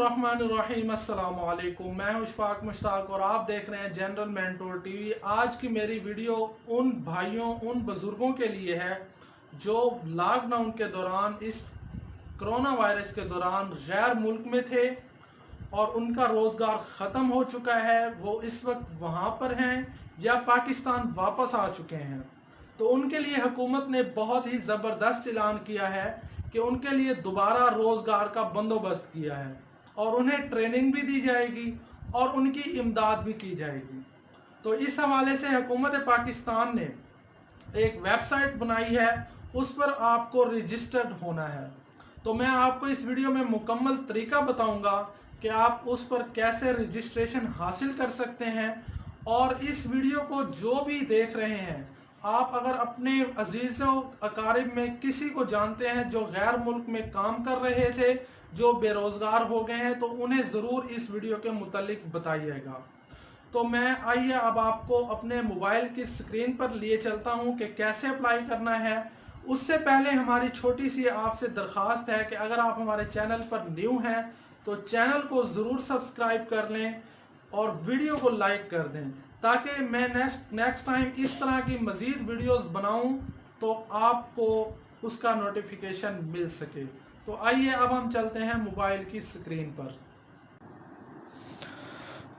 बिस्मिल्लाहिर्रहमानिर्रहीम। अस्सलाम वालेकुम। मैं हूं इशफाक मुश्ताक और आप देख रहे हैं जनरल मेंटोर टीवी। आज की मेरी वीडियो उन भाइयों उन बुज़ुर्गों के लिए है जो लॉकडाउन के दौरान इस कोरोना वायरस के दौरान गैर मुल्क में थे और उनका रोज़गार ख़त्म हो चुका है। वो इस वक्त वहाँ पर हैं या पाकिस्तान वापस आ चुके हैं। तो उनके लिए हुकूमत ने बहुत ही ज़बरदस्त ऐलान किया है कि उनके लिए दोबारा रोज़गार का बंदोबस्त किया है और उन्हें ट्रेनिंग भी दी जाएगी और उनकी इमदाद भी की जाएगी। तो इस हवाले से हुकूमत पाकिस्तान ने एक वेबसाइट बनाई है, उस पर आपको रजिस्टर्ड होना है। तो मैं आपको इस वीडियो में मुकम्मल तरीका बताऊंगा कि आप उस पर कैसे रजिस्ट्रेशन हासिल कर सकते हैं। और इस वीडियो को जो भी देख रहे हैं, आप अगर अपने अजीज़ों अकारिब में किसी को जानते हैं जो गैर मुल्क में काम कर रहे थे, जो बेरोज़गार हो गए हैं, तो उन्हें ज़रूर इस वीडियो के मुतालिक बताइएगा। तो मैं आइए अब आपको अपने मोबाइल की स्क्रीन पर लिए चलता हूं कि कैसे अप्लाई करना है। उससे पहले हमारी छोटी सी आपसे दरख्वास्त है कि अगर आप हमारे चैनल पर न्यू हैं तो चैनल को ज़रूर सब्सक्राइब कर लें और वीडियो को लाइक कर दें, ताकि मैं नेक्स्ट टाइम इस तरह की मज़ीद वीडियोस बनाऊं तो आपको उसका नोटिफिकेशन मिल सके। तो आइए अब हम चलते हैं मोबाइल की स्क्रीन पर।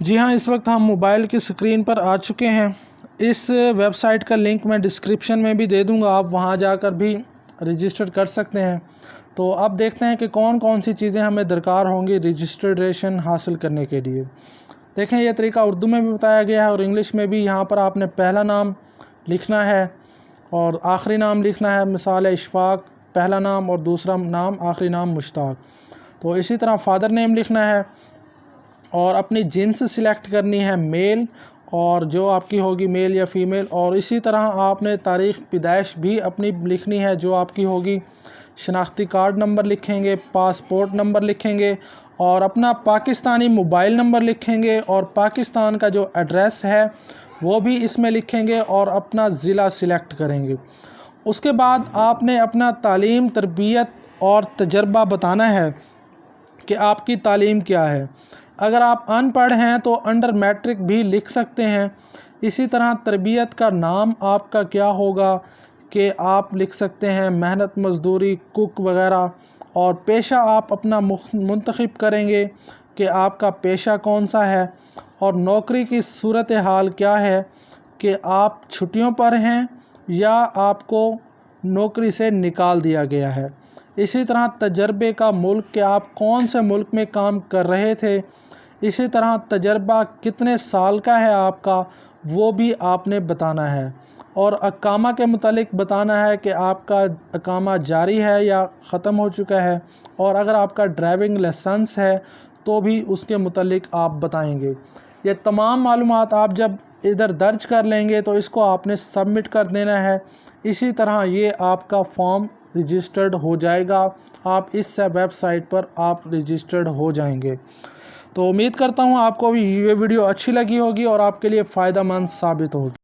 जी हाँ, इस वक्त हम मोबाइल की स्क्रीन पर आ चुके हैं। इस वेबसाइट का लिंक मैं डिस्क्रिप्शन में भी दे दूंगा, आप वहां जाकर भी रजिस्टर कर सकते हैं। तो अब देखते हैं कि कौन कौन सी चीज़ें हमें दरकार होंगी रजिस्ट्रेशन हासिल करने के लिए। देखें, यह तरीका उर्दू में भी बताया गया है और इंग्लिश में भी। यहाँ पर आपने पहला नाम लिखना है और आखिरी नाम लिखना है। मिसाल है इशफाक पहला नाम और दूसरा नाम आखिरी नाम मुश्ताक। तो इसी तरह फादर नेम लिखना है और अपनी जिन्स सिलेक्ट करनी है मेल, और जो आपकी होगी मेल या फीमेल। और इसी तरह आपने तारीख़ पैदाइश भी अपनी लिखनी है जो आपकी होगी। शनाख्ती कार्ड नंबर लिखेंगे, पासपोर्ट नंबर लिखेंगे और अपना पाकिस्तानी मोबाइल नंबर लिखेंगे और पाकिस्तान का जो एड्रेस है वो भी इसमें लिखेंगे और अपना ज़िला सिलेक्ट करेंगे। उसके बाद आपने अपना तालीम, तरबियत और तजर्बा बताना है कि आपकी तालीम क्या है। अगर आप अनपढ़ हैं तो अंडर मैट्रिक भी लिख सकते हैं। इसी तरह तरबियत का नाम आपका क्या होगा कि आप लिख सकते हैं मेहनत मज़दूरी, कुक वगैरह। और पेशा आप अपना मुंतखब करेंगे कि आपका पेशा कौन सा है। और नौकरी की सूरत हाल क्या है कि आप छुट्टियों पर हैं या आपको नौकरी से निकाल दिया गया है। इसी तरह तजर्बे का मुल्क कि आप कौन से मुल्क में काम कर रहे थे। इसी तरह तजर्बा कितने साल का है आपका, वो भी आपने बताना है। और अकामा के मुतालिक बताना है कि आपका अकामा जारी है या ख़त्म हो चुका है। और अगर आपका ड्राइविंग लाइसेंस है तो भी उसके मुतालिक आप बताएंगे। ये तमाम मालूमात आप जब इधर दर्ज कर लेंगे तो इसको आपने सबमिट कर देना है। इसी तरह ये आपका फॉर्म रजिस्टर्ड हो जाएगा। आप इस वेबसाइट पर आप रजिस्टर्ड हो जाएंगे। तो उम्मीद करता हूँ आपको भी ये वीडियो अच्छी लगी होगी और आपके लिए फ़ायदा मंद साबित होगी।